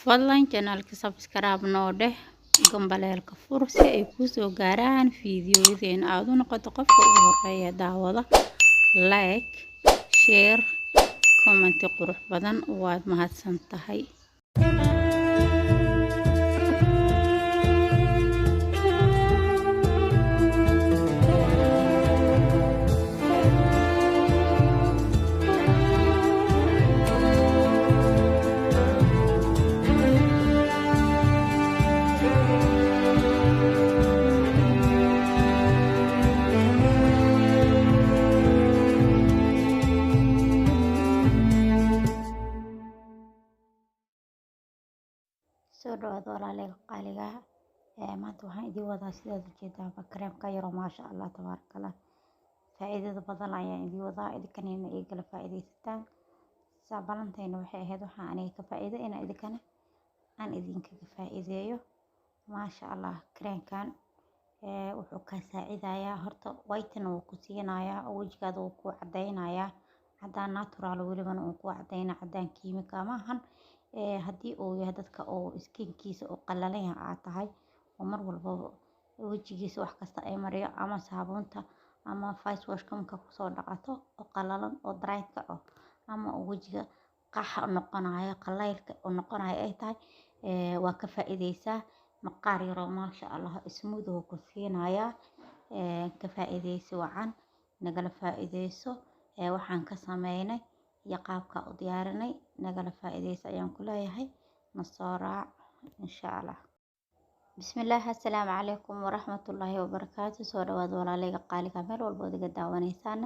fadlan channelka subscribe noo dheh gambaleelka fur si ay kuu soo gaaraan fiidiyowadeen aad u noqoto qofka ugu horeeya daawada. Like, share, comment qurux badan waad mahadsan tahay. soo dhawaada walaalay qaaliga maanta waxaan idin wadaa sidaad ujeedaan kareemka yaro maasha Allah tabaarakallah faa'iidada badan ayaan idin wadaa idinkanina ay kala faa'iideysataan sabalantayna waxay ahayd waxaan aniga ka faa'iido in idinkana aan idinkaga faa'iideeyo maasha Allah kareemkan wuxuu ka saacidayaa horta whiten uu ku siinayaa wajigaada uu ku cadeynayaa cadaan natural weliba uu ku cadeynaa cadaan kiimika ma ahan haddii uu yahay dadka oo skinkiisa oo qallalan yahay aad tahay oo mar walba wajigiisa wax kasta ay mariyo ama saabuunta ama face wash ka soo dhaqato oo qallalan oo dry ka ah ama wajiga qax noqonayo qalaylka oo noqonayo ay tahay waa ka faa'iideysaa maqaar yaro maasha Allah smooth oo ku siinayaa ka faa'iideysi wacan nagala faa'iideyso waxaan ka sameynay iyo qaabka u diyaarinay nagala faa'iideyso ayaan ku leeyahay nasooraa insha Allah. bismillaah assalaamu calaykum waraxmatullaahi wabarakaatu. soo dhawaada walaalayga qaaliga meel walba oo iga daawanaysaan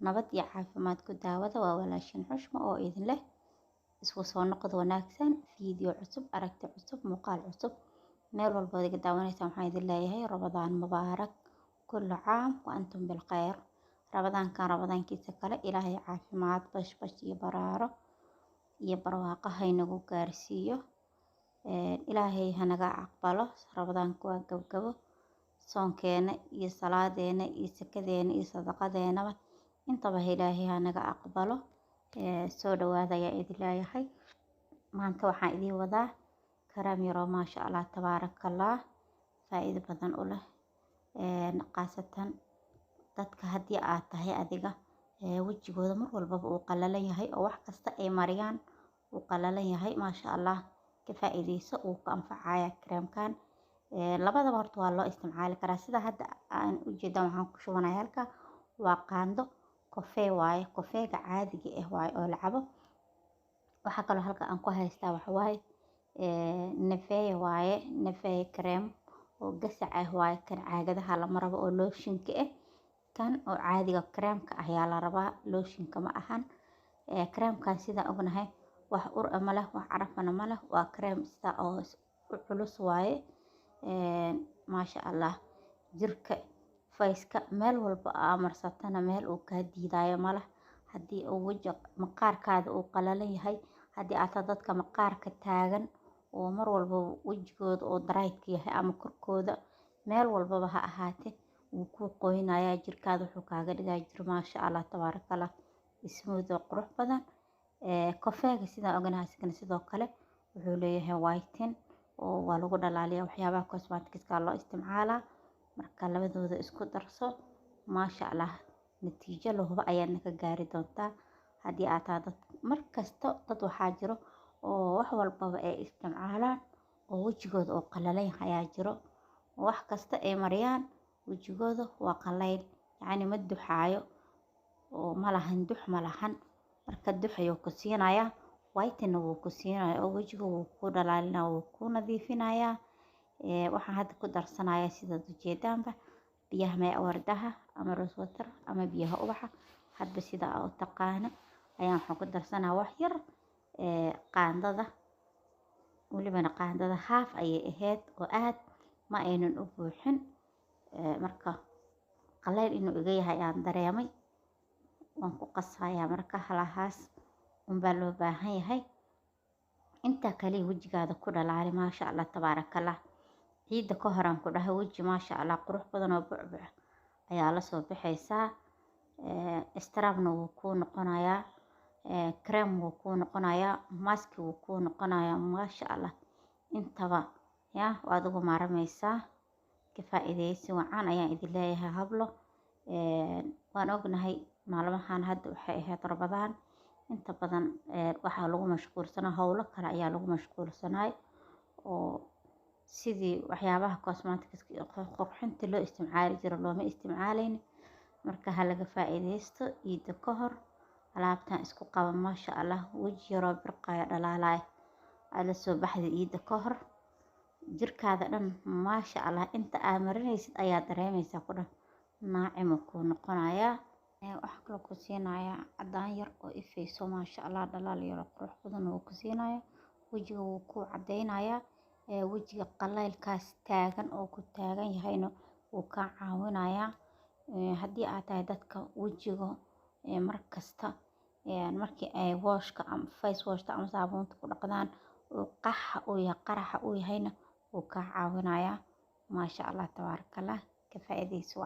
nabad iyo caafimaad ku daawada waa walaashin xushmo oo idin leh isku soo noqod wanaagsan fiidiyoo cusub aragti cusub muuqaal cusub meel walba oo iga daawanaysaan waxaan idin leeyahay Ramadaan mubaarak kullu caam wa antum bil khayr. ramadaankiisa kale ilaahay caafimaad bash iyo baraaro iyo barwaaqo haynagu gaarsiiyo ilaahay hanaga aqbalo. ramadaanku waa gabgabo soonkeena iyo salaadeena iyo sakadeena iyo sadaqadeena intaba ilaahay hanaga aqbalo. soo dhawaada ayaa idin leeyahay maanta waxaan idin wadaa kareem yaro maasha Allah tabaarakallah faa'iido badan u leh qaasatan dadka haddii aad tahay adiga wajigooda mar walba uu qallalan yahay oo wax kasta ay mariyaan uu qallalan yahay maasha Allah ka faa'iideyso uu ka anfacaya kareemkan labadaba horta waa loo isticmaali karaa sida hadda aan u jeedan waxaan ku shubanayaa halka waa qaando kafee waaye kafeega caadiga ah waaye oo la cabo waxa kale halka aan ku haystaa waxa waaye nafeey waaye nafeey kareem oo gasac ah waaye kan caagadaha la marabo oo looshinka ah kan oo caadiga kareemka ayaa la rabaa looshinka ma ahan kareemkan sida ognahay wax ur ama leh wax carafana ma leh waa kareem sida oo culus waaye maasha Allah jirka fayska meel walba amarsatana meel uu ka diidayo ma leh haddii uu waji maqaarkaada uu qallalan yahay haddii aad dadka maqaarka taagan oo mar walba wajigooda oo dry ka yahay ama korkooda meel walba ha ahaatee wuu ku qoynayaa jirkaada wuxuu kaaga dhigaa jir maasha Allah tabaarakallah smooth oo qurux badan kafeega sida ognahay sidoo kale wuxuu leeyahay whiten oo waa lagu dhalaaliyaa waxyaabaha cosmetics-ka loo isticmaalaa marka labadooda isku darso maasha Allah natiijo la hubo ayaad ka gaari doontaa haddii aad tahay dad markasta dad waxaa jiro oo wax walbaba ay isticmaalaan oo wajigooda oo qallalan yahay ayaa jiro wax kasta ay mariyaan wajigooda waa qallayl yacni ma duxaayo oo malahan dux malahan marka duxayo ku siinayaa whiten wuu ku siinayaa oo wajiga wuu ku dhalaalinayaa wuu ku nadiifinayaa waxaan hadda ku darsanayaa sidaad ujeedaanba biyaha wardaha ama rose water ama biyaha ubaxa hadba sida aad u taqaano ayaan waxaan ku darsanaa wax yar qaandada weliba qaandada half ayay ahayd oo aad ma aynan u buuxin marka qallayl inuu iga yahay ayaan dareemay waan ku qasayaa marka halahaas unbaa loo baahan yahay inta kale wajigaada ku dhalaali maasha Allah tabaarakallah ciida ka horaan ku dhahay waji maasha Allah qurux badan oo bucbuc ayaa la soo bixaysaa istiraabna wuu ku noqonayaa كريم وكو نقنايا ماسك وكو نقنايا ما شاء الله intaba ya waad ugu maaramaysaa ka faa'iideysi wacan ayaan idin leeyahay hablo waan ognahay maalmahan hadda waxay ahayd Ramadaan inta badan waxaa lagu mashquulsanaa howlo kale ayaa lagu mashquulsanaay oo sidii waxyaabaha cosmetics qurxinta loo isticmaali jiro looma isticmaalayn marka ha laga faa'iideysto iida ka hor alaabtan isku qaba ma sha Allah waji yaro birqaya dhalaalay ala soo baxday iida ka hor jirkaada dhan ma sha Allah inta aad marinaysid ayaa dareemaysaa ku dhan naacimo ku noqonaya waxa kale ku siinaya cadaan yar oo ifayso ma sha Allah dhalaal yar qurux badan oo ku siinaya wajiga wuu ku cadeynaya wajiga qalaylkaas taagan oo ku taagan yahayna wuu ka caawinaya haddii aad tahay dadka wajiga markasta markii ay washka ama face washta ama saabuunta ku dhaqdaan oo qaraxa uu yahayna wuu ka caawinaya ma sha Allah tabarakallah ka faa'iideyso